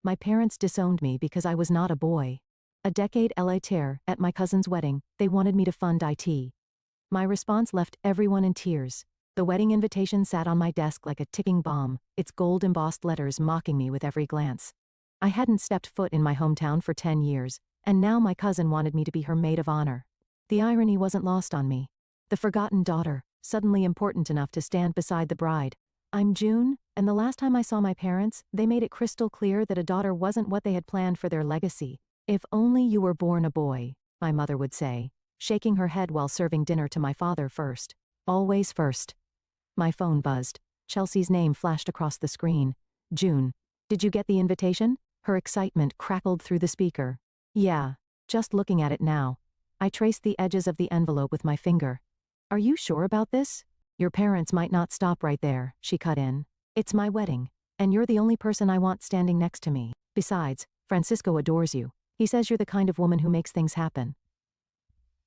My parents disowned me because I was not a boy. A decade later, at my cousin's wedding, they wanted me to fund IT. My response left everyone in tears. The wedding invitation sat on my desk like a ticking bomb, its gold-embossed letters mocking me with every glance. I hadn't stepped foot in my hometown for 10 years, and now my cousin wanted me to be her maid of honor. The irony wasn't lost on me. The forgotten daughter, suddenly important enough to stand beside the bride. I'm June, and the last time I saw my parents, they made it crystal clear that a daughter wasn't what they had planned for their legacy. If only you were born a boy, my mother would say, shaking her head while serving dinner to my father first. Always first. My phone buzzed. Chelsea's name flashed across the screen. June. Did you get the invitation? Her excitement crackled through the speaker. Yeah, just looking at it now. I traced the edges of the envelope with my finger. Are you sure about this? Your parents might not stop right there, she cut in. It's my wedding, and you're the only person I want standing next to me. Besides, Francisco adores you. He says you're the kind of woman who makes things happen.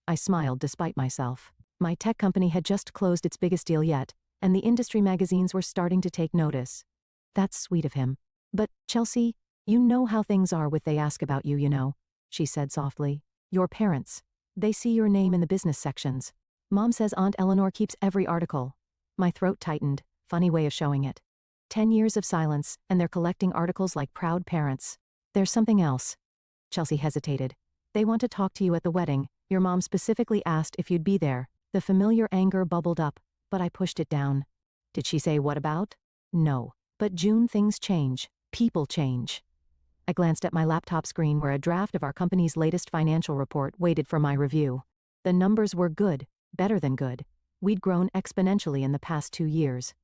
I smiled despite myself. My tech company had just closed its biggest deal yet, and the industry magazines were starting to take notice. That's sweet of him. But, Chelsea, you know how things are with they ask about you, you know, she said softly. Your parents. They see your name in the business sections. Mom says Aunt Eleanor keeps every article. My throat tightened, funny way of showing it. 10 years of silence, and they're collecting articles like proud parents. There's something else. Chelsea hesitated. They want to talk to you at the wedding. Your mom specifically asked if you'd be there. The familiar anger bubbled up, but I pushed it down. Did she say what about? No. But June, things change. People change. I glanced at my laptop screen where a draft of our company's latest financial report waited for my review. The numbers were good, better than good. We'd grown exponentially in the past 2 years.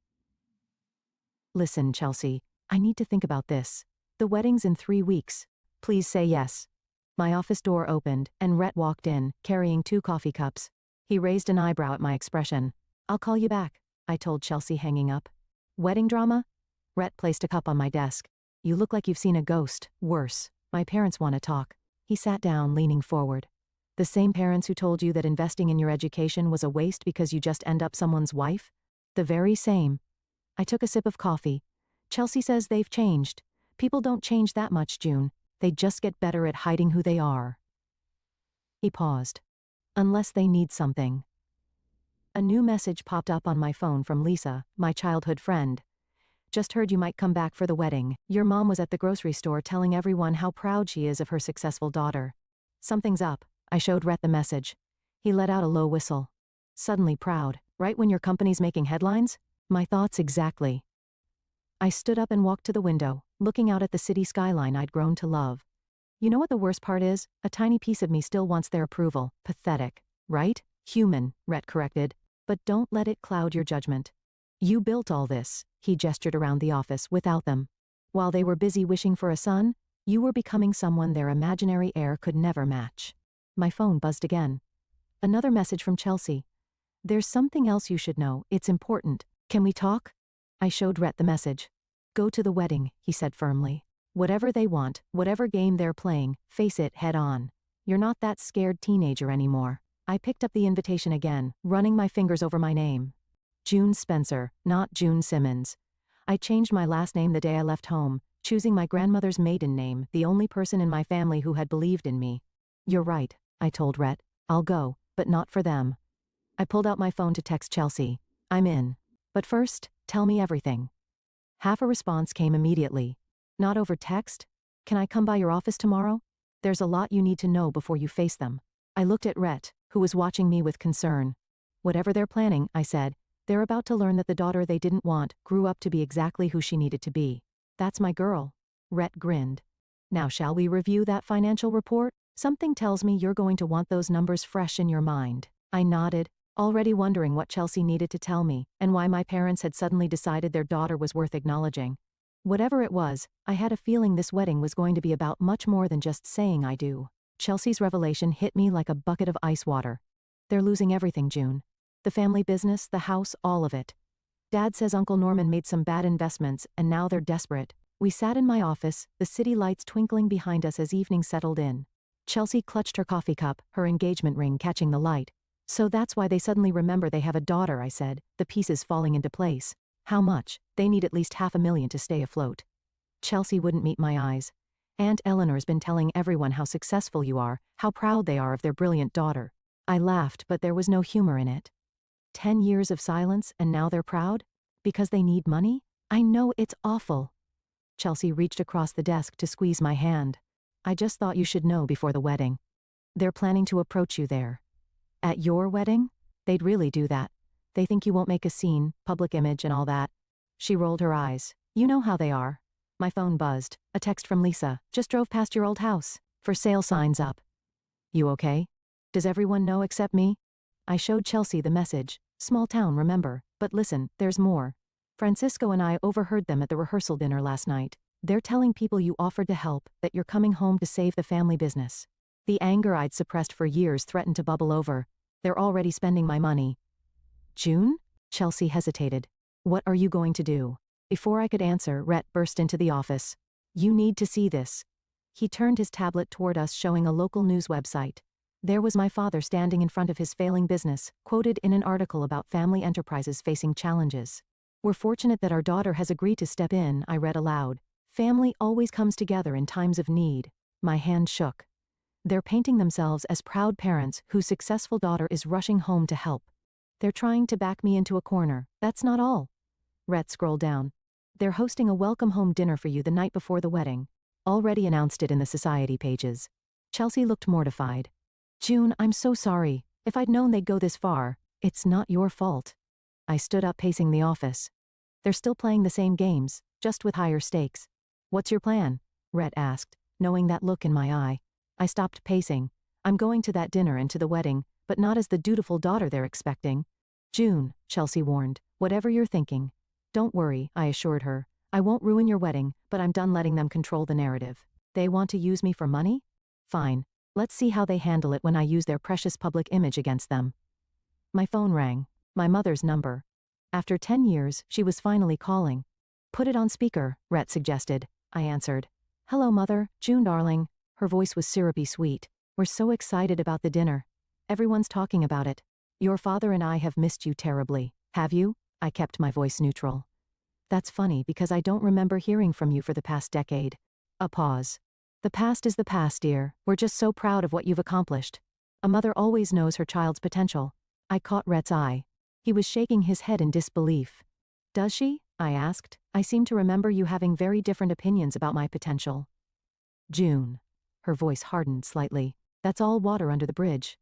Listen, Chelsea, I need to think about this. The wedding's in 3 weeks. Please say yes. My office door opened, and Rhett walked in, carrying 2 coffee cups. He raised an eyebrow at my expression. I'll call you back, I told Chelsea, hanging up. Wedding drama? Rhett placed a cup on my desk. You look like you've seen a ghost. Worse. My parents want to talk. He sat down, leaning forward. The same parents who told you that investing in your education was a waste because you just end up someone's wife? The very same. I took a sip of coffee. Chelsea says they've changed. People don't change that much, June. They just get better at hiding who they are. He paused. Unless they need something. A new message popped up on my phone from Lisa, my childhood friend. Just heard you might come back for the wedding. Your mom was at the grocery store telling everyone how proud she is of her successful daughter. Something's up. I showed Rhett the message. He let out a low whistle. Suddenly proud, right when your company's making headlines? My thoughts exactly. I stood up and walked to the window, looking out at the city skyline I'd grown to love. You know what the worst part is? A tiny piece of me still wants their approval. Pathetic. Right? Human, Rhett corrected. But don't let it cloud your judgment. You built all this, he gestured around the office, without them. While they were busy wishing for a son, you were becoming someone their imaginary heir could never match. My phone buzzed again. Another message from Chelsea. There's something else you should know. It's important. Can we talk? I showed Rhett the message. Go to the wedding, he said firmly. Whatever they want, whatever game they're playing, face it head on. You're not that scared teenager anymore. I picked up the invitation again, running my fingers over my name. June Spencer, not June Simmons. I changed my last name the day I left home, choosing my grandmother's maiden name, the only person in my family who had believed in me. You're right, I told Rhett. I'll go, but not for them. I pulled out my phone to text Chelsea. I'm in. But first, tell me everything. Half a response came immediately. Not over text? Can I come by your office tomorrow? There's a lot you need to know before you face them. I looked at Rhett, who was watching me with concern. Whatever they're planning, I said, they're about to learn that the daughter they didn't want grew up to be exactly who she needed to be. That's my girl. Rhett grinned. Now shall we review that financial report? Something tells me you're going to want those numbers fresh in your mind. I nodded, already wondering what Chelsea needed to tell me, and why my parents had suddenly decided their daughter was worth acknowledging. Whatever it was, I had a feeling this wedding was going to be about much more than just saying I do. Chelsea's revelation hit me like a bucket of ice water. They're losing everything, June. The family business, the house, all of it. Dad says Uncle Norman made some bad investments, and now they're desperate. We sat in my office, the city lights twinkling behind us as evening settled in. Chelsea clutched her coffee cup, her engagement ring catching the light. So that's why they suddenly remember they have a daughter, I said, the pieces falling into place. How much? They need at least $500,000 to stay afloat. Chelsea wouldn't meet my eyes. Aunt Eleanor's been telling everyone how successful you are, how proud they are of their brilliant daughter. I laughed, but there was no humor in it. 10 years of silence and now they're proud? Because they need money? I know it's awful. Chelsea reached across the desk to squeeze my hand. I just thought you should know before the wedding. They're planning to approach you there. At your wedding? They'd really do that. They think you won't make a scene, public image and all that. She rolled her eyes. You know how they are. My phone buzzed. A text from Lisa. Just drove past your old house. For sale signs up. You okay? Does everyone know except me? I showed Chelsea the message. Small town, remember. But listen, there's more. Francisco and I overheard them at the rehearsal dinner last night. They're telling people you offered to help, that you're coming home to save the family business. The anger I'd suppressed for years threatened to bubble over. They're already spending my money. June? Chelsea hesitated. What are you going to do? Before I could answer, Rhett burst into the office. You need to see this. He turned his tablet toward us, showing a local news website. There was my father standing in front of his failing business, quoted in an article about family enterprises facing challenges. We're fortunate that our daughter has agreed to step in, I read aloud. Family always comes together in times of need. My hand shook. They're painting themselves as proud parents whose successful daughter is rushing home to help. They're trying to back me into a corner. That's not all. Rhett scrolled down. They're hosting a welcome home dinner for you the night before the wedding. Already announced it in the society pages. Chelsea looked mortified. June, I'm so sorry. If I'd known they'd go this far, it's not your fault. I stood up, pacing the office. They're still playing the same games, just with higher stakes. What's your plan? Rhett asked, knowing that look in my eye. I stopped pacing. I'm going to that dinner and to the wedding, but not as the dutiful daughter they're expecting. June, Chelsea warned, whatever you're thinking. Don't worry, I assured her. I won't ruin your wedding, but I'm done letting them control the narrative. They want to use me for money? Fine. Let's see how they handle it when I use their precious public image against them. My phone rang. My mother's number. After 10 years, she was finally calling. Put it on speaker, Rhett suggested. I answered. Hello, Mother, June darling. Her voice was syrupy sweet. We're so excited about the dinner. Everyone's talking about it. Your father and I have missed you terribly. Have you? I kept my voice neutral. That's funny because I don't remember hearing from you for the past decade. A pause. The past is the past, dear. We're just so proud of what you've accomplished. A mother always knows her child's potential. I caught Rhett's eye. He was shaking his head in disbelief. Does she? I asked. I seem to remember you having very different opinions about my potential. June. Her voice hardened slightly. That's all water under the bridge.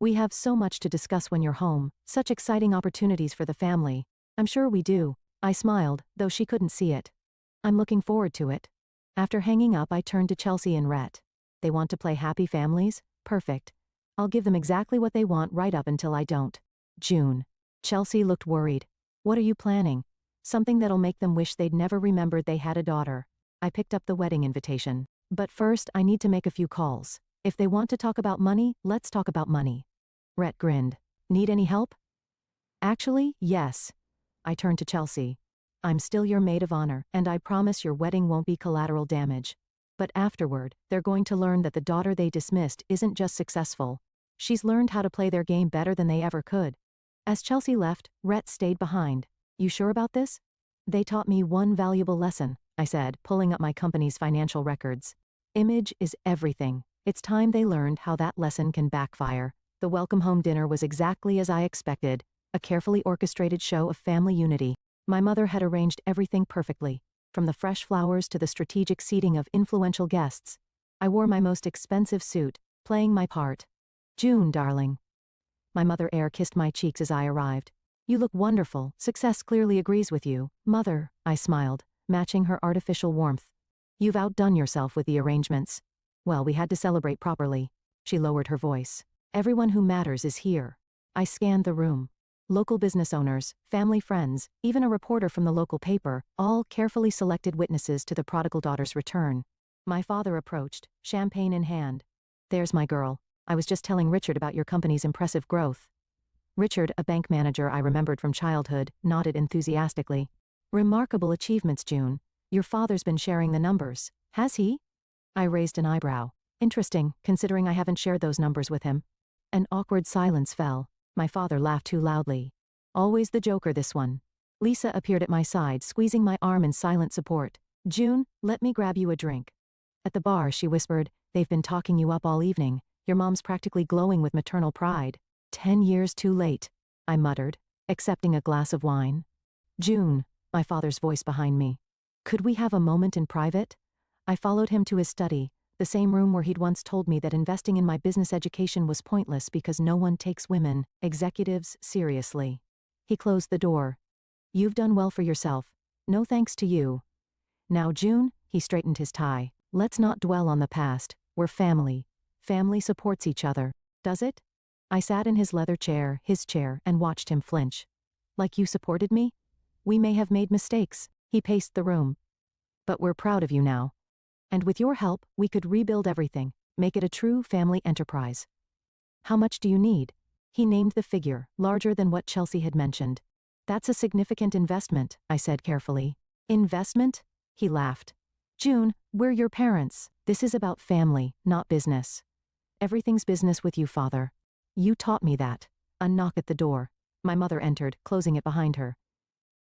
We have so much to discuss when you're home, such exciting opportunities for the family. I'm sure we do. I smiled, though she couldn't see it. I'm looking forward to it. After hanging up, I turned to Chelsea and Rhett. They want to play happy families? Perfect. I'll give them exactly what they want right up until I don't. June. Chelsea looked worried. What are you planning? Something that'll make them wish they'd never remembered they had a daughter. I picked up the wedding invitation. But first, I need to make a few calls. If they want to talk about money, let's talk about money. Rhett grinned. Need any help? Actually, yes. I turned to Chelsea. I'm still your maid of honor, and I promise your wedding won't be collateral damage. But afterward, they're going to learn that the daughter they dismissed isn't just successful. She's learned how to play their game better than they ever could. As Chelsea left, Rhett stayed behind. You sure about this? They taught me one valuable lesson, I said, pulling up my company's financial records. Image is everything. It's time they learned how that lesson can backfire. The welcome home dinner was exactly as I expected, a carefully orchestrated show of family unity. My mother had arranged everything perfectly, from the fresh flowers to the strategic seating of influential guests. I wore my most expensive suit, playing my part. June, darling. My mother air kissed my cheeks as I arrived. You look wonderful. Success clearly agrees with you, Mother, I smiled, matching her artificial warmth. You've outdone yourself with the arrangements. Well, we had to celebrate properly. She lowered her voice. Everyone who matters is here. I scanned the room. Local business owners, family friends, even a reporter from the local paper, all carefully selected witnesses to the prodigal daughter's return. My father approached, champagne in hand. There's my girl. I was just telling Richard about your company's impressive growth. Richard, a bank manager I remembered from childhood, nodded enthusiastically. Remarkable achievements, June. Your father's been sharing the numbers, has he? I raised an eyebrow. Interesting, considering I haven't shared those numbers with him. An awkward silence fell. My father laughed too loudly. Always the joker, this one. Lisa appeared at my side, squeezing my arm in silent support. June, let me grab you a drink. At the bar, she whispered, "They've been talking you up all evening. Your mom's practically glowing with maternal pride." 10 years too late, I muttered, accepting a glass of wine. "June," my father's voice behind me. "Could we have a moment in private?" I followed him to his study, the same room where he'd once told me that investing in my business education was pointless because no one takes women, executives, seriously. He closed the door. "You've done well for yourself. No thanks to you. Now, June," he straightened his tie, "let's not dwell on the past. We're family. Family supports each other. Does it?" I sat in his leather chair, his chair, and watched him flinch. "Like you supported me? We may have made mistakes," he paced the room. "But we're proud of you now. And with your help, we could rebuild everything, make it a true family enterprise." "How much do you need?" He named the figure, larger than what Chelsea had mentioned. "That's a significant investment," I said carefully. "Investment?" He laughed. "June, we're your parents. This is about family, not business." "Everything's business with you, father. You taught me that." A knock at the door. My mother entered, closing it behind her.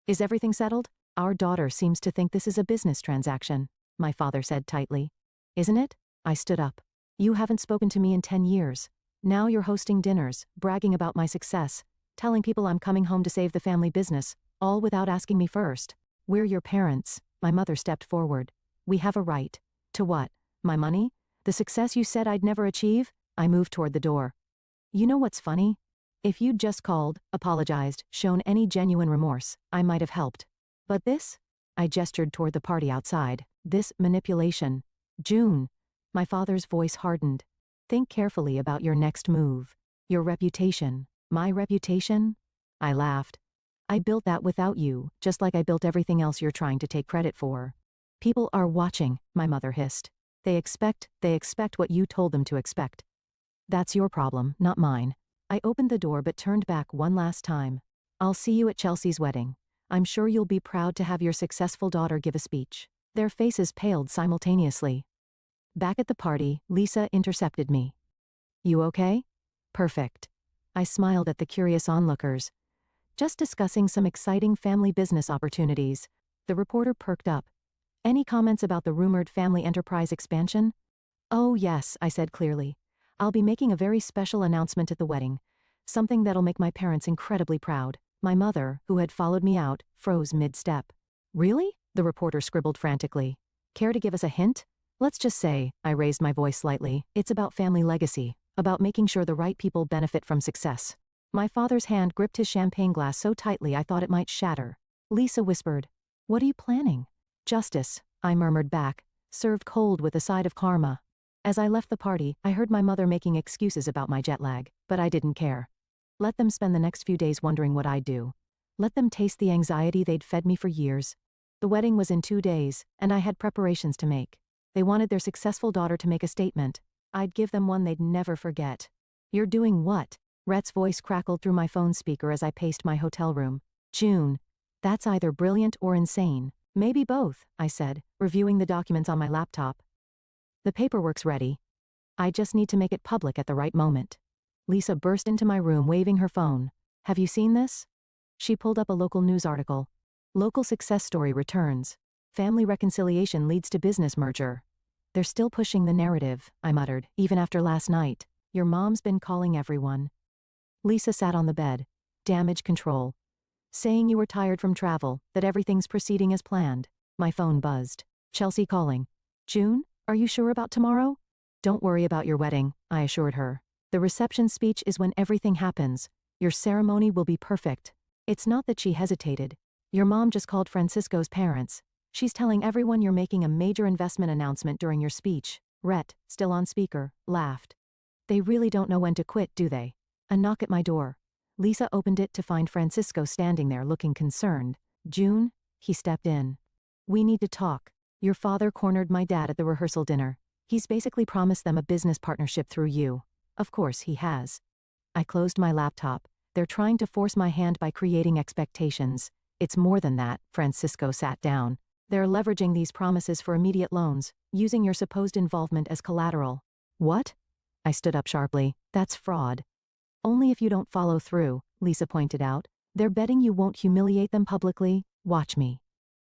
"Is everything settled? Our daughter seems to think this is a business transaction," my father said tightly. "Isn't it?" I stood up. "You haven't spoken to me in 10 years. Now you're hosting dinners, bragging about my success, telling people I'm coming home to save the family business, all without asking me first. We're your parents." My mother stepped forward. "We have a right." "To what? My money? The success you said I'd never achieve?" I moved toward the door. "You know what's funny? If you'd just called, apologized, shown any genuine remorse, I might have helped. But this?" I gestured toward the party outside. "This manipulation. June." My father's voice hardened. "Think carefully about your next move. Your reputation." "My reputation?" I laughed. "I built that without you, just like I built everything else you're trying to take credit for." "People are watching," my mother hissed. They expect what you told them to expect." "That's your problem, not mine." I opened the door but turned back one last time. "I'll see you at Chelsea's wedding. I'm sure you'll be proud to have your successful daughter give a speech." Their faces paled simultaneously. Back at the party, Lisa intercepted me. "You okay?" "Perfect." I smiled at the curious onlookers. "Just discussing some exciting family business opportunities." The reporter perked up. "Any comments about the rumored family enterprise expansion?" "Oh yes," I said clearly. "I'll be making a very special announcement at the wedding. Something that'll make my parents incredibly proud." My mother, who had followed me out, froze mid-step. "Really?" the reporter scribbled frantically. "Care to give us a hint?" "Let's just say," I raised my voice slightly, "it's about family legacy, about making sure the right people benefit from success." My father's hand gripped his champagne glass so tightly I thought it might shatter. Lisa whispered, "What are you planning?" "Justice," I murmured back, served cold with a side of karma. As I left the party, I heard my mother making excuses about my jet lag, but I didn't care. Let them spend the next few days wondering what I'd do. Let them taste the anxiety they'd fed me for years. The wedding was in 2 days, and I had preparations to make. They wanted their successful daughter to make a statement. I'd give them one they'd never forget. "You're doing what?" Rhett's voice crackled through my phone speaker as I paced my hotel room. "June, that's either brilliant or insane." "Maybe both," I said, reviewing the documents on my laptop. "The paperwork's ready. I just need to make it public at the right moment." Lisa burst into my room waving her phone. "Have you seen this?" She pulled up a local news article. "Local success story returns. Family reconciliation leads to business merger." "They're still pushing the narrative," I muttered, "even after last night. Your mom's been calling everyone." Lisa sat on the bed. "Damage control. Saying you were tired from travel, that everything's proceeding as planned." My phone buzzed. "Chelsea calling. June, are you sure about tomorrow?" "Don't worry about your wedding," I assured her. "The reception speech is when everything happens. Your ceremony will be perfect." It's not that she hesitated. "Your mom just called Francisco's parents. She's telling everyone you're making a major investment announcement during your speech." Rhett, still on speaker, laughed. "They really don't know when to quit, do they?" A knock at my door. Lisa opened it to find Francisco standing there looking concerned. "June?" He stepped in. "We need to talk. Your father cornered my dad at the rehearsal dinner. He's basically promised them a business partnership through you." "Of course he has." I closed my laptop. "They're trying to force my hand by creating expectations." "It's more than that." Francisco sat down. "They're leveraging these promises for immediate loans, using your supposed involvement as collateral." "What?" I stood up sharply. "That's fraud." "Only if you don't follow through," Lisa pointed out. "They're betting you won't humiliate them publicly. Watch me."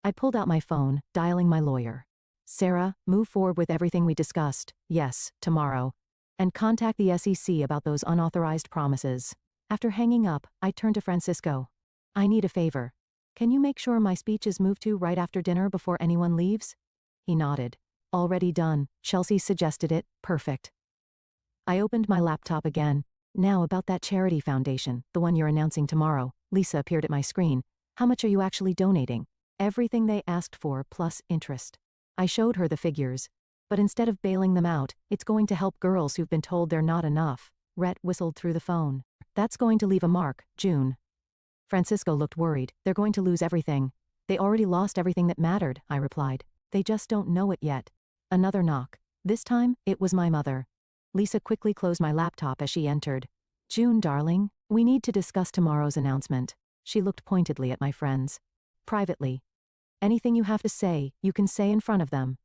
I pulled out my phone, dialing my lawyer. Sarah, move forward with everything we discussed, yes, tomorrow. And contact the SEC about those unauthorized promises. After hanging up, I turned to Francisco. I need a favor. Can you make sure my speech is moved to right after dinner before anyone leaves? He nodded. Already done. Chelsea suggested it. Perfect. I opened my laptop again. Now about that charity foundation, the one you're announcing tomorrow. Lisa appeared at my screen. How much are you actually donating? Everything they asked for plus interest. I showed her the figures. But instead of bailing them out, it's going to help girls who've been told they're not enough. Rhett whistled through the phone. That's going to leave a mark, June. Francisco looked worried. They're going to lose everything. They already lost everything that mattered, I replied. They just don't know it yet. Another knock. This time, it was my mother. Lisa quickly closed my laptop as she entered. June, darling, we need to discuss tomorrow's announcement. She looked pointedly at my friends. Privately. Anything you have to say, you can say in front of them.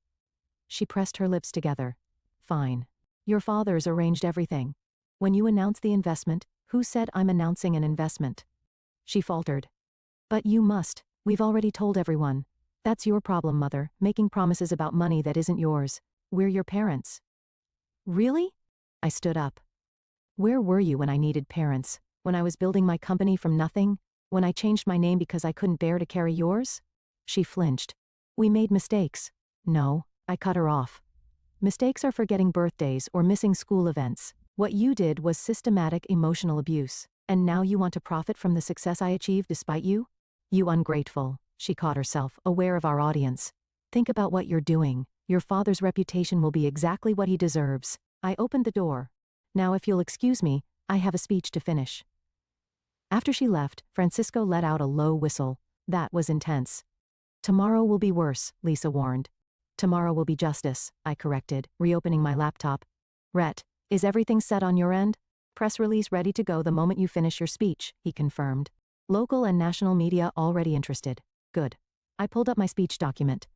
She pressed her lips together. Fine. Your father's arranged everything. When you announce the investment, who said I'm announcing an investment? She faltered. But you must. We've already told everyone. That's your problem, Mother, making promises about money that isn't yours. We're your parents. Really? I stood up. Where were you when I needed parents? When I was building my company from nothing? When I changed my name because I couldn't bear to carry yours? She flinched. We made mistakes. No, I cut her off. Mistakes are forgetting birthdays or missing school events. What you did was systematic emotional abuse. And now you want to profit from the success I achieved despite you? You ungrateful. She caught herself, aware of our audience. Think about what you're doing. Your father's reputation will be exactly what he deserves. I opened the door. Now if you'll excuse me, I have a speech to finish. After she left, Francisco let out a low whistle. That was intense. Tomorrow will be worse, Lisa warned. Tomorrow will be justice, I corrected, reopening my laptop. Rhett, is everything set on your end? Press release ready to go the moment you finish your speech, he confirmed. Local and national media already interested. Good. I pulled up my speech document.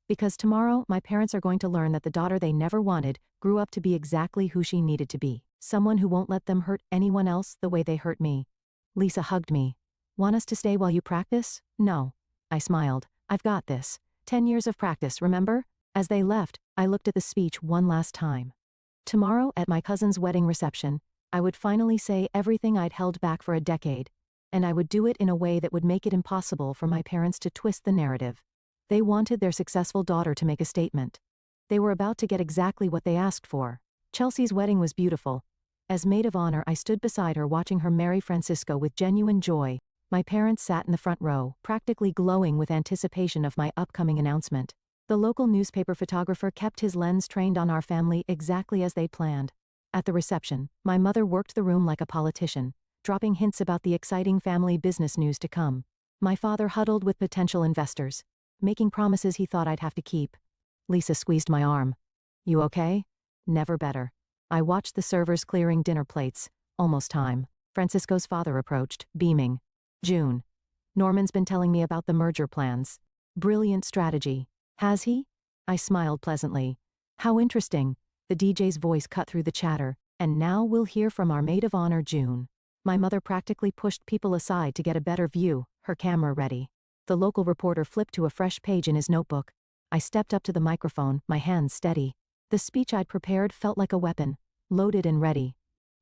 Because tomorrow, my parents are going to learn that the daughter they never wanted grew up to be exactly who she needed to be. Someone who won't let them hurt anyone else the way they hurt me. Lisa hugged me. Want us to stay while you practice? No. I smiled. I've got this. 10 years of practice, remember? As they left, I looked at the speech one last time. Tomorrow, at my cousin's wedding reception, I would finally say everything I'd held back for a decade. And I would do it in a way that would make it impossible for my parents to twist the narrative. They wanted their successful daughter to make a statement. They were about to get exactly what they asked for. Chelsea's wedding was beautiful. As maid of honor, I stood beside her watching her marry Francisco with genuine joy. My parents sat in the front row, practically glowing with anticipation of my upcoming announcement. The local newspaper photographer kept his lens trained on our family exactly as they'd planned. At the reception, my mother worked the room like a politician, dropping hints about the exciting family business news to come. My father huddled with potential investors, making promises he thought I'd have to keep. Lisa squeezed my arm. You okay? Never better. I watched the servers clearing dinner plates. Almost time. Francisco's father approached, beaming. June. Norman's been telling me about the merger plans. Brilliant strategy. Has he? I smiled pleasantly. How interesting. The DJ's voice cut through the chatter. And now we'll hear from our maid of honor, June. My mother practically pushed people aside to get a better view, her camera ready. The local reporter flipped to a fresh page in his notebook. I stepped up to the microphone, my hands steady. The speech I'd prepared felt like a weapon, loaded and ready.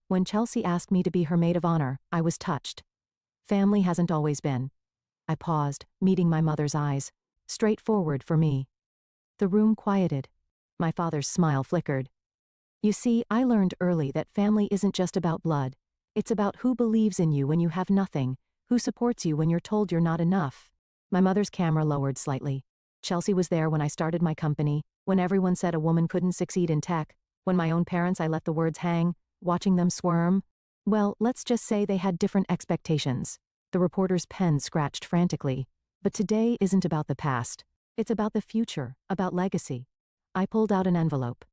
When Chelsea asked me to be her maid of honor, I was touched. Family hasn't always been. I paused, meeting my mother's eyes. Straightforward for me. The room quieted. My father's smile flickered. You see, I learned early that family isn't just about blood. It's about who believes in you when you have nothing, who supports you when you're told you're not enough. My mother's camera lowered slightly. Chelsea was there when I started my company, when everyone said a woman couldn't succeed in tech, when my own parents I let the words hang, watching them squirm. Well, let's just say they had different expectations. The reporter's pen scratched frantically. But today isn't about the past. It's about the future, about legacy. I pulled out an envelope.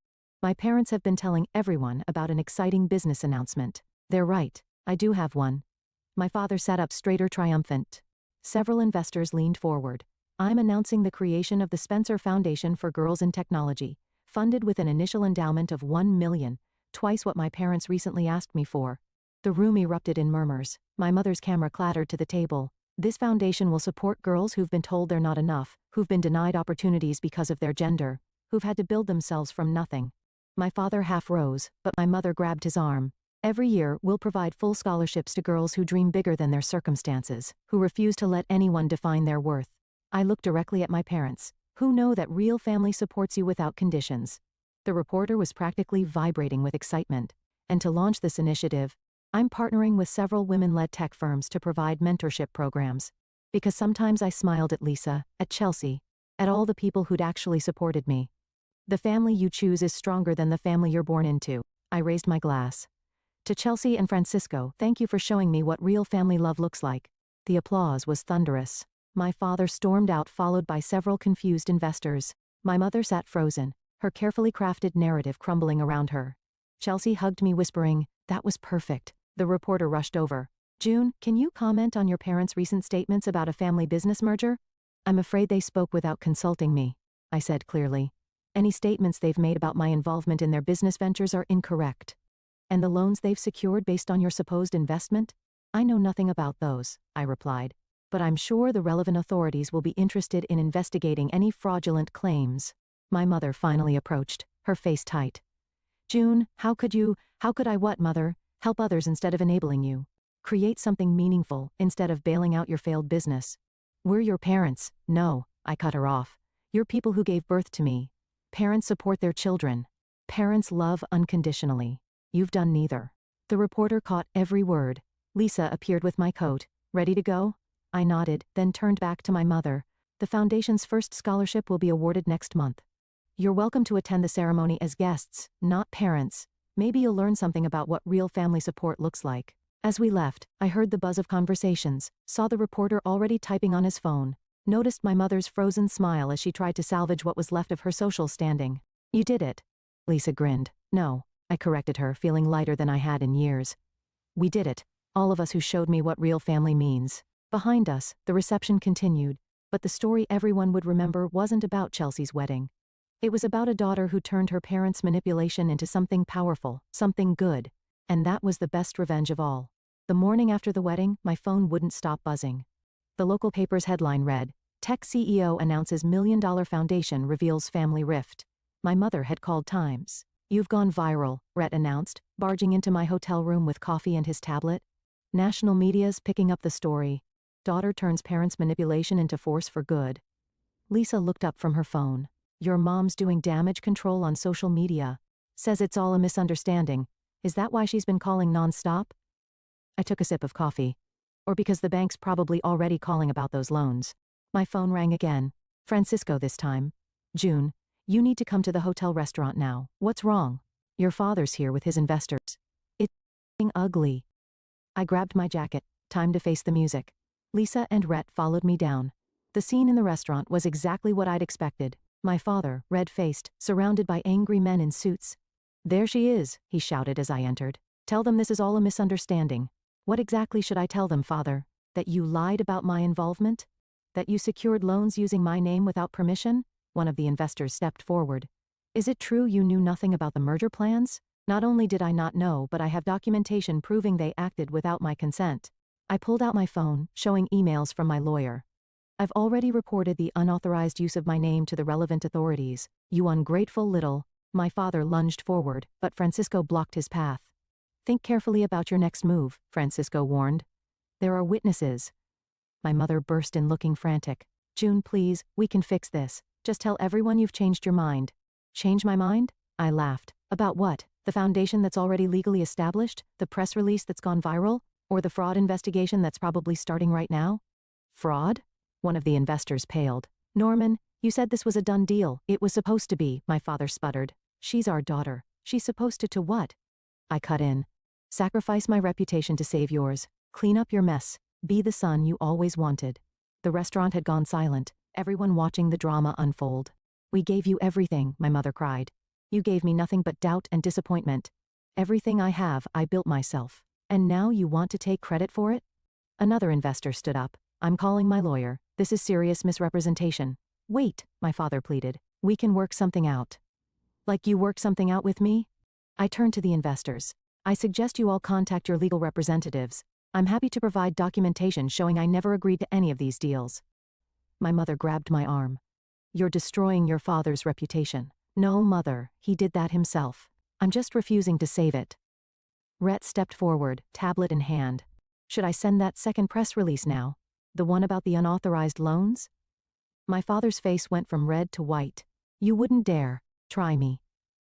My parents have been telling everyone about an exciting business announcement. They're right, I do have one. My father sat up straighter, triumphant. Several investors leaned forward. I'm announcing the creation of the Spencer Foundation for Girls in Technology, funded with an initial endowment of $1 million, twice what my parents recently asked me for. The room erupted in murmurs. My mother's camera clattered to the table. This foundation will support girls who've been told they're not enough, who've been denied opportunities because of their gender. who've had to build themselves from nothing. My father half rose, but my mother grabbed his arm. Every year, we'll provide full scholarships to girls who dream bigger than their circumstances, who refuse to let anyone define their worth. I looked directly at my parents, who know that real family supports you without conditions. The reporter was practically vibrating with excitement. And to launch this initiative, I'm partnering with several women-led tech firms to provide mentorship programs. Because sometimes I smiled at Lisa, at Chelsea, at all the people who'd actually supported me. The family you choose is stronger than the family you're born into. I raised my glass. To Chelsea and Francisco, thank you for showing me what real family love looks like. The applause was thunderous. My father stormed out, followed by several confused investors. My mother sat frozen, her carefully crafted narrative crumbling around her. Chelsea hugged me, whispering, "That was perfect." The reporter rushed over. "June, can you comment on your parents' recent statements about a family business merger?" "I'm afraid they spoke without consulting me," I said clearly. "Any statements they've made about my involvement in their business ventures are incorrect. And the loans they've secured based on your supposed investment? I know nothing about those," I replied. "But I'm sure the relevant authorities will be interested in investigating any fraudulent claims." My mother finally approached, her face tight. "June, how could I what, mother? Help others instead of enabling you. Create something meaningful instead of bailing out your failed business. We're your parents." "No," I cut her off. "You're people who gave birth to me. Parents support their children. Parents love unconditionally. You've done neither." The reporter caught every word. Lisa appeared with my coat. "Ready to go?" I nodded, then turned back to my mother. "The foundation's first scholarship will be awarded next month. You're welcome to attend the ceremony as guests, not parents. Maybe you'll learn something about what real family support looks like." As we left, I heard the buzz of conversations, saw the reporter already typing on his phone, noticed my mother's frozen smile as she tried to salvage what was left of her social standing. "You did it." Lisa grinned. "No," I corrected her, feeling lighter than I had in years. "We did it, all of us who showed me what real family means." Behind us, the reception continued, but the story everyone would remember wasn't about Chelsea's wedding. It was about a daughter who turned her parents' manipulation into something powerful, something good. And that was the best revenge of all. The morning after the wedding, my phone wouldn't stop buzzing. The local paper's headline read, "Tech CEO announces $1 million foundation reveals family rift." My mother had called Times. "You've gone viral," Rhett announced, barging into my hotel room with coffee and his tablet. "National media's picking up the story. Daughter turns parents' manipulation into force for good." Lisa looked up from her phone. "Your mom's doing damage control on social media. Says it's all a misunderstanding. Is that why she's been calling non-stop?" I took a sip of coffee. "Or because the bank's probably already calling about those loans." My phone rang again. Francisco this time. "June, you need to come to the hotel restaurant now. What's wrong?" "Your father's here with his investors. It's getting ugly." I grabbed my jacket. Time to face the music. Lisa and Rhett followed me down. The scene in the restaurant was exactly what I'd expected. My father, red-faced, surrounded by angry men in suits. "There she is," he shouted as I entered. "Tell them this is all a misunderstanding." "What exactly should I tell them, father? That you lied about my involvement? That you secured loans using my name without permission?" One of the investors stepped forward. "Is it true you knew nothing about the merger plans?" "Not only did I not know, but I have documentation proving they acted without my consent." I pulled out my phone, showing emails from my lawyer. "I've already reported the unauthorized use of my name to the relevant authorities. You ungrateful little..." My father lunged forward, but Francisco blocked his path. "Think carefully about your next move," Francisco warned. "There are witnesses." My mother burst in, looking frantic. "June, please, we can fix this. Just tell everyone you've changed your mind." "Change my mind?" I laughed. "About what? The foundation that's already legally established? The press release that's gone viral? Or the fraud investigation that's probably starting right now?" "Fraud?" One of the investors paled. "Norman, you said this was a done deal." "It was supposed to be," my father sputtered. "She's our daughter. She's supposed to what?" I cut in. "Sacrifice my reputation to save yours. Clean up your mess. Be the son you always wanted." The restaurant had gone silent, everyone watching the drama unfold. "We gave you everything," my mother cried. "You gave me nothing but doubt and disappointment. Everything I have, I built myself. And now you want to take credit for it?" Another investor stood up. "I'm calling my lawyer. This is serious misrepresentation." "Wait," my father pleaded. "We can work something out." "Like you work something out with me?" I turned to the investors. "I suggest you all contact your legal representatives. I'm happy to provide documentation showing I never agreed to any of these deals." My mother grabbed my arm. "You're destroying your father's reputation." No, Mother, he did that himself. I'm just refusing to save it. Rhett stepped forward, tablet in hand. Should I send that second press release now? The one about the unauthorized loans? My father's face went from red to white. You wouldn't dare. Try me.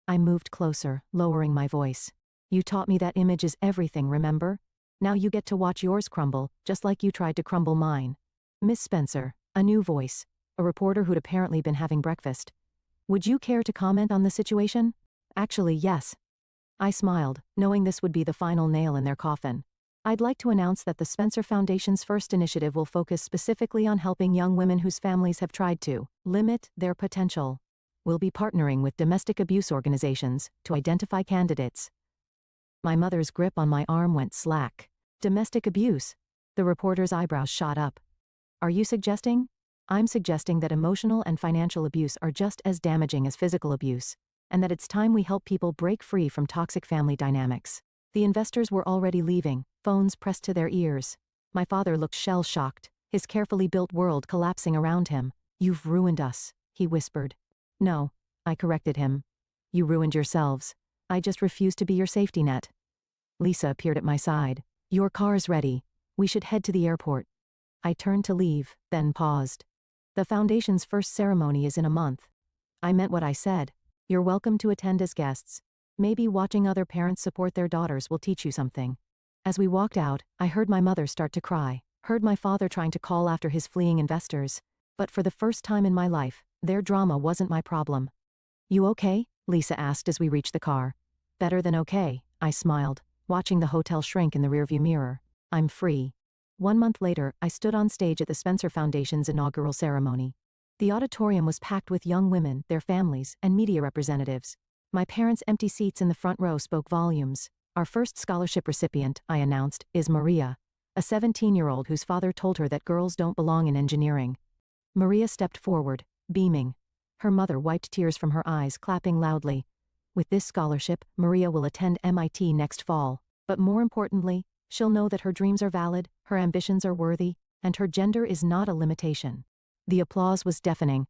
I moved closer, lowering my voice. You taught me that image is everything, remember? Now you get to watch yours crumble, just like you tried to crumble mine. Miss Spencer, a new voice, a reporter who'd apparently been having breakfast. Would you care to comment on the situation? Actually, yes. I smiled, knowing this would be the final nail in their coffin. I'd like to announce that the Spencer Foundation's first initiative will focus specifically on helping young women whose families have tried to limit their potential. We'll be partnering with domestic abuse organizations to identify candidates. My mother's grip on my arm went slack. Domestic abuse? The reporter's eyebrows shot up. Are you suggesting? I'm suggesting that emotional and financial abuse are just as damaging as physical abuse, and that it's time we help people break free from toxic family dynamics. The investors were already leaving, phones pressed to their ears. My father looked shell-shocked, his carefully built world collapsing around him. You've ruined us, he whispered. No, I corrected him. You ruined yourselves. I just refuse to be your safety net. Lisa appeared at my side. Your car's ready. We should head to the airport. I turned to leave, then paused. The foundation's first ceremony is in a month. I meant what I said. You're welcome to attend as guests. Maybe watching other parents support their daughters will teach you something. As we walked out, I heard my mother start to cry, heard my father trying to call after his fleeing investors. But for the first time in my life, their drama wasn't my problem. You okay? Lisa asked as we reached the car. Better than okay, I smiled, watching the hotel shrink in the rearview mirror. I'm free. 1 month later, I stood on stage at the Spencer Foundation's inaugural ceremony. The auditorium was packed with young women, their families, and media representatives. My parents' empty seats in the front row spoke volumes. Our first scholarship recipient, I announced, is Maria, a 17-year-old whose father told her that girls don't belong in engineering. Maria stepped forward, beaming. Her mother wiped tears from her eyes, clapping loudly. With this scholarship, Maria will attend MIT next fall. But more importantly, she'll know that her dreams are valid, her ambitions are worthy, and her gender is not a limitation. The applause was deafening.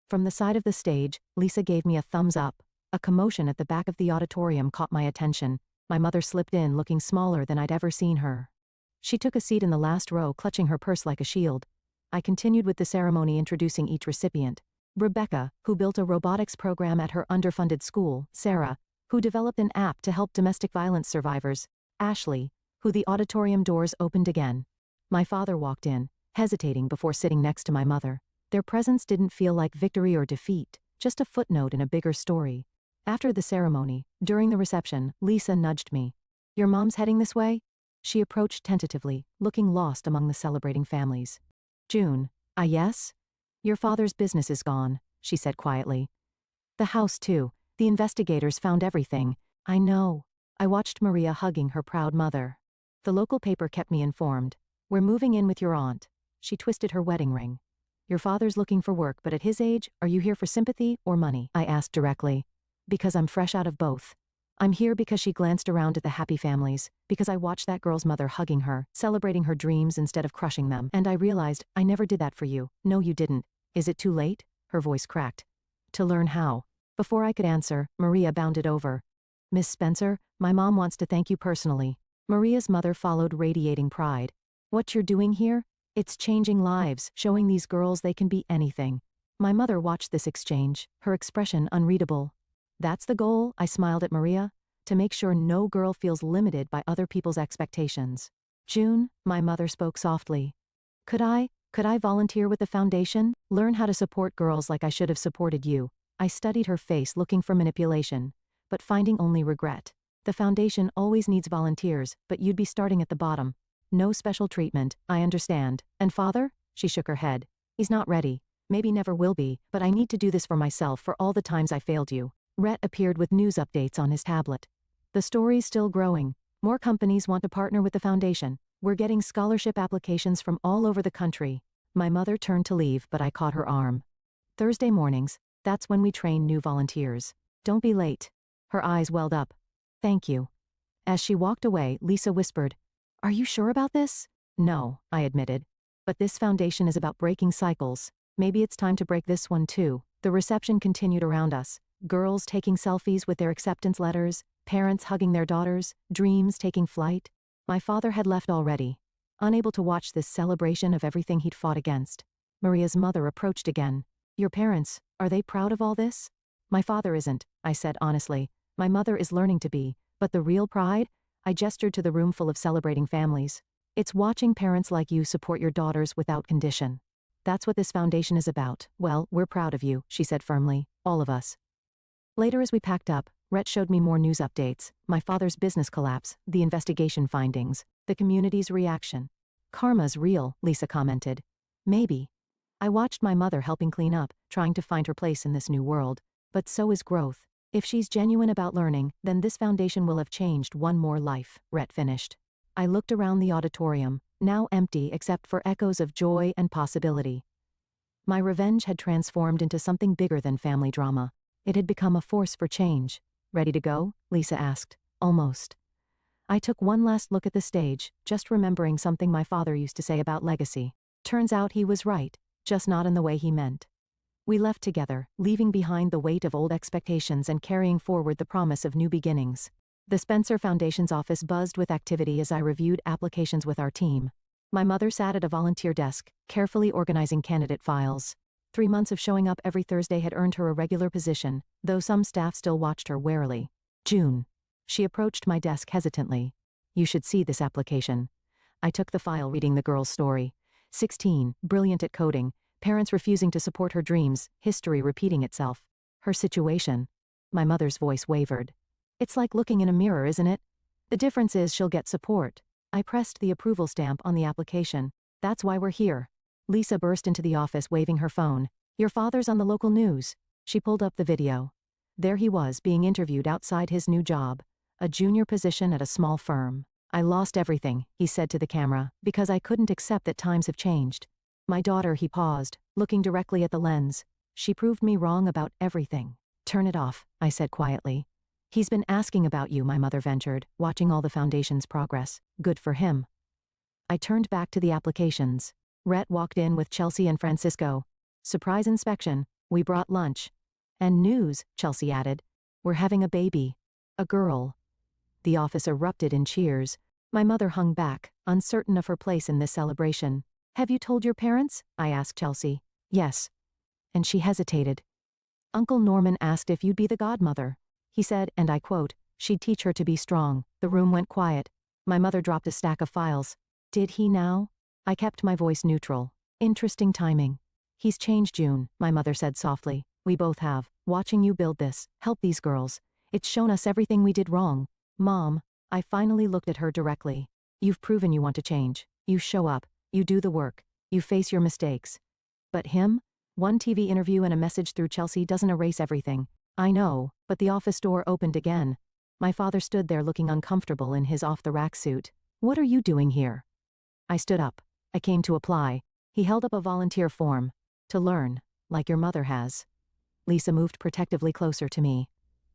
From the side of the stage, Lisa gave me a thumbs up. A commotion at the back of the auditorium caught my attention. My mother slipped in, looking smaller than I'd ever seen her. She took a seat in the last row, clutching her purse like a shield. I continued with the ceremony, introducing each recipient. Rebecca, who built a robotics program at her underfunded school. Sarah, who developed an app to help domestic violence survivors. Ashley, who the auditorium doors opened again. My father walked in, hesitating before sitting next to my mother. Their presence didn't feel like victory or defeat, just a footnote in a bigger story. After the ceremony, during the reception, Lisa nudged me. Your mom's heading this way? She approached tentatively, looking lost among the celebrating families. June, yes? Your father's business is gone, she said quietly. The house too. The investigators found everything. I know. I watched Maria hugging her proud mother. The local paper kept me informed. We're moving in with your aunt. She twisted her wedding ring. Your father's looking for work, but at his age, are you here for sympathy or money? I asked directly. Because I'm fresh out of both. I'm here because she glanced around at the happy families, because I watched that girl's mother hugging her, celebrating her dreams instead of crushing them, and I realized I never did that for you. No, you didn't. Is it too late? Her voice cracked. To learn how. Before I could answer, Maria bounded over. Miss Spencer, my mom wants to thank you personally. Maria's mother followed, radiating pride. What you're doing here? It's changing lives, showing these girls they can be anything. My mother watched this exchange, her expression unreadable. That's the goal, I smiled at Maria. To make sure no girl feels limited by other people's expectations. June, my mother spoke softly. Could I volunteer with the foundation? Learn how to support girls like I should have supported you. I studied her face, looking for manipulation, but finding only regret. The foundation always needs volunteers, but you'd be starting at the bottom. No special treatment, I understand. And father? She shook her head. He's not ready. Maybe never will be, but I need to do this for myself, for all the times I failed you. Rhett appeared with news updates on his tablet. The story's still growing. More companies want to partner with the foundation. We're getting scholarship applications from all over the country. My mother turned to leave, but I caught her arm. Thursday mornings, that's when we train new volunteers. Don't be late. Her eyes welled up. Thank you. As she walked away, Lisa whispered, Are you sure about this? No, I admitted. But this foundation is about breaking cycles. Maybe it's time to break this one too. The reception continued around us. Girls taking selfies with their acceptance letters, parents hugging their daughters, dreams taking flight. My father had left already, unable to watch this celebration of everything he'd fought against. Maria's mother approached again. Your parents, are they proud of all this? My father isn't, I said honestly. My mother is learning to be, but the real pride? I gestured to the room full of celebrating families. It's watching parents like you support your daughters without condition. That's what this foundation is about. Well, we're proud of you, she said firmly, all of us. Later as we packed up, Rhett showed me more news updates, my father's business collapse, the investigation findings, the community's reaction. Karma's real, Lisa commented. Maybe. I watched my mother helping clean up, trying to find her place in this new world. But so is growth. If she's genuine about learning, then this foundation will have changed one more life, Rhett finished. I looked around the auditorium, now empty except for echoes of joy and possibility. My revenge had transformed into something bigger than family drama. It had become a force for change. Ready to go? Lisa asked. Almost. I took one last look at the stage, just remembering something my father used to say about legacy. Turns out he was right, just not in the way he meant. We left together, leaving behind the weight of old expectations and carrying forward the promise of new beginnings. The Spencer Foundation's office buzzed with activity as I reviewed applications with our team. My mother sat at a volunteer desk, carefully organizing candidate files. 3 months of showing up every Thursday had earned her a regular position, though some staff still watched her warily. June. She approached my desk hesitantly. You should see this application. I took the file reading the girl's story. 16, brilliant at coding, parents refusing to support her dreams, history repeating itself. Her situation. My mother's voice wavered. It's like looking in a mirror, isn't it? The difference is she'll get support. I pressed the approval stamp on the application. That's why we're here. Lisa burst into the office waving her phone. Your father's on the local news. She pulled up the video. There he was being interviewed outside his new job, a junior position at a small firm. I lost everything, he said to the camera, because I couldn't accept that times have changed. My daughter, he paused, looking directly at the lens. She proved me wrong about everything. Turn it off, I said quietly. He's been asking about you, my mother ventured, watching all the foundation's progress. Good for him. I turned back to the applications. Rhett walked in with Chelsea and Francisco. Surprise inspection. We brought lunch. And news, Chelsea added. We're having a baby. A girl. The office erupted in cheers. My mother hung back, uncertain of her place in this celebration. Have you told your parents? I asked Chelsea. Yes. And she hesitated. Uncle Norman asked if you'd be the godmother. He said, and I quote, she'd teach her to be strong. The room went quiet. My mother dropped a stack of files. Did he now? I kept my voice neutral. Interesting timing. He's changed, June, my mother said softly. We both have. Watching you build this, help these girls. It's shown us everything we did wrong. Mom, I finally looked at her directly. You've proven you want to change. You show up. You do the work. You face your mistakes. But him? One TV interview and a message through Chelsea doesn't erase everything. I know, but the office door opened again. My father stood there looking uncomfortable in his off-the-rack suit. What are you doing here? I stood up. I came to apply. He held up a volunteer form. To learn, like your mother has. Lisa moved protectively closer to me.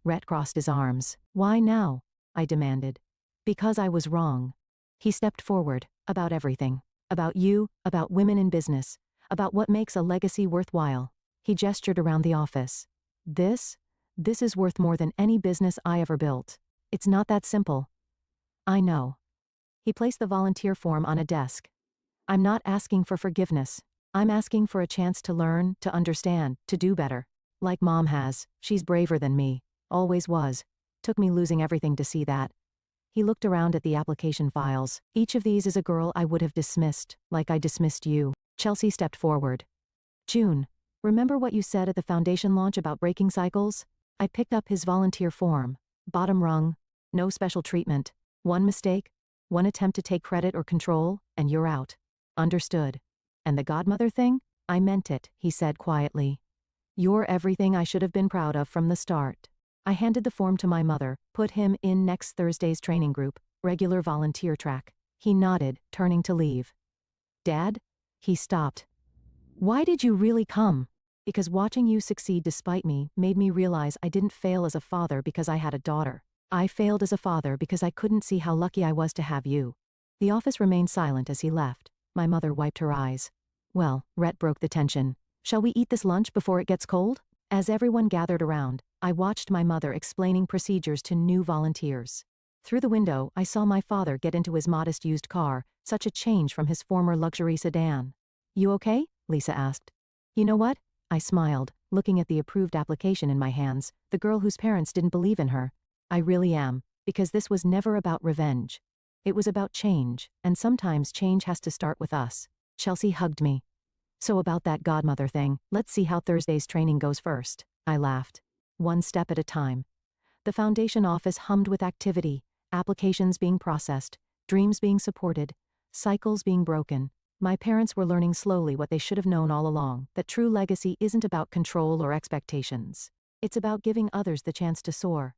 Rhett crossed his arms. Why now? I demanded. Because I was wrong. He stepped forward, about everything. About you, about women in business, about what makes a legacy worthwhile. He gestured around the office. This is worth more than any business I ever built. It's not that simple. I know. He placed the volunteer form on a desk. I'm not asking for forgiveness. I'm asking for a chance to learn, to understand, to do better. Like Mom has, she's braver than me. Always was. Took me losing everything to see that. He looked around at the application files. Each of these is a girl I would have dismissed, like I dismissed you. Chelsea stepped forward. June, remember what you said at the foundation launch about breaking cycles? I picked up his volunteer form. Bottom rung. No special treatment. One mistake, one attempt to take credit or control, and you're out. Understood. And the godmother thing? I meant it, he said quietly. You're everything I should have been proud of from the start. I handed the form to my mother, put him in next Thursday's training group, regular volunteer track. He nodded, turning to leave. Dad? He stopped. Why did you really come? Because watching you succeed despite me made me realize I didn't fail as a father because I had a daughter. I failed as a father because I couldn't see how lucky I was to have you. The office remained silent as he left. My mother wiped her eyes. Well, Rhett broke the tension. Shall we eat this lunch before it gets cold? As everyone gathered around, I watched my mother explaining procedures to new volunteers. Through the window, I saw my father get into his modest used car, such a change from his former luxury sedan. You okay? Lisa asked. You know what? I smiled, looking at the approved application in my hands, the girl whose parents didn't believe in her. I really am, because this was never about revenge. It was about change, and sometimes change has to start with us. Chelsea hugged me. So about that godmother thing, let's see how Thursday's training goes first. I laughed. One step at a time. The foundation office hummed with activity, applications being processed, dreams being supported, cycles being broken. My parents were learning slowly what they should have known all along, that true legacy isn't about control or expectations. It's about giving others the chance to soar.